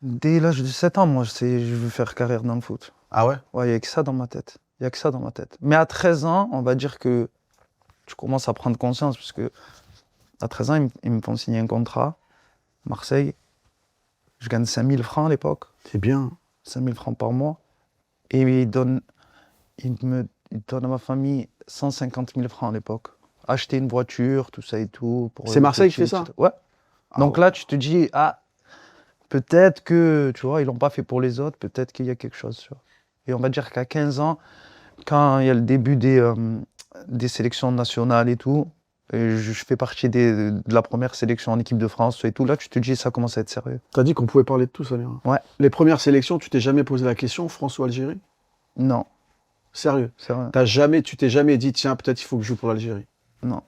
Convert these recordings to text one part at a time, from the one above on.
Dès l'âge de 7 ans, moi, je veux faire carrière dans le foot. Ah ouais? Ouais, il n'y a que ça dans ma tête. Il n'y a que ça dans ma tête. Mais à 13 ans, on va dire que tu commences à prendre conscience, parce que à 13 ans, ils me font signer un contrat. Marseille, je gagne 5 000 francs à l'époque. C'est bien. 5 000 francs par mois. Et ils donnent à ma famille 150 000 francs à l'époque. Acheter une voiture, tout ça et tout. C'est Marseille qui fait ça? Ouais. Ah Donc ouais. là, tu te dis, ah, peut-être que, tu vois, ils l'ont pas fait pour les autres, peut-être qu'il y a quelque chose. Tu vois. Et on va dire qu'à 15 ans, quand il y a le début des sélections nationales et tout, et je fais partie de la première sélection en équipe de France et tout, là, tu te dis, ça commence à être sérieux. T'as dit qu'on pouvait parler de tout, Samir. Ouais. Les premières sélections, tu t'es jamais posé la question, France ou Algérie? Non, Sérieux? c'est vrai. Tu t'es jamais dit, tiens, peut-être il faut que je joue pour l'Algérie? Non.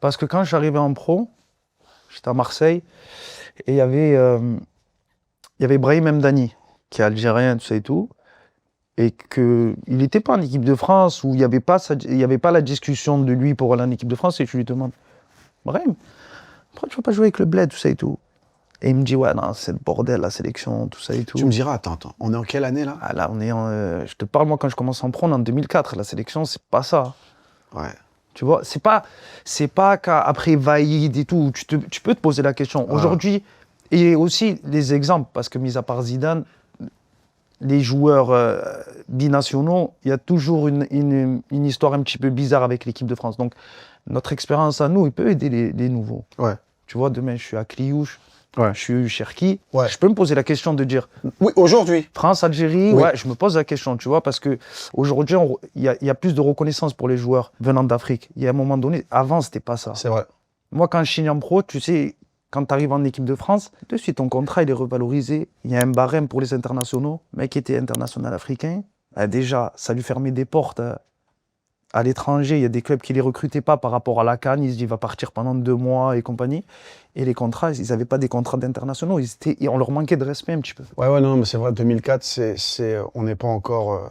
Parce que quand je suis arrivé en pro, j'étais à Marseille, et il y avait Brahim Mdani, qui est algérien, tout ça et tout, et qu'il n'était pas en équipe de France, où il n'y avait pas la discussion de lui pour aller en équipe de France, et je lui demande, Brahim, pourquoi tu ne vas pas jouer avec le Bled, tout ça et tout? Et il me dit, ouais, non, c'est le bordel, la sélection, tout ça et tout. Tu me diras, attends, on est en quelle année là? Ah là, je te parle, moi, quand je commence en pro, on est en 2004, la sélection, c'est pas ça. Ouais. Tu vois, c'est pas qu'après Vaïd et tout, tu peux te poser la question. Aujourd'hui, et aussi les exemples, parce que mis à part Zidane, les joueurs binationaux, il y a toujours une histoire un petit peu bizarre avec l'équipe de France. Donc, notre expérience à nous, il peut aider les nouveaux. Ouais. Tu vois, demain, je suis à Cliouche, Ouais. je suis Cherki. Ouais. Je peux me poser la question de dire Oui, aujourd'hui. France, Algérie, Oui. ouais, je me pose la question, tu vois, parce que aujourd'hui, il y a plus de reconnaissance pour les joueurs venant d'Afrique. Il y a un moment donné, avant, c'était pas ça. C'est vrai. Moi, quand je signe en pro, tu sais, quand tu arrives en équipe de France, de suite, ton contrat, il est revalorisé. Il y a un barème pour les internationaux. Le mec qui était international africain, déjà, ça lui fermait des portes à l'étranger. Il y a des clubs qui ne les recrutaient pas par rapport à la CAN. Ils se disent, il va partir pendant 2 mois et compagnie. Et les contrats, ils n'avaient pas des contrats d'internationaux. On leur manquait de respect un petit peu. Ouais, non, mais c'est vrai, 2004, on n'est pas encore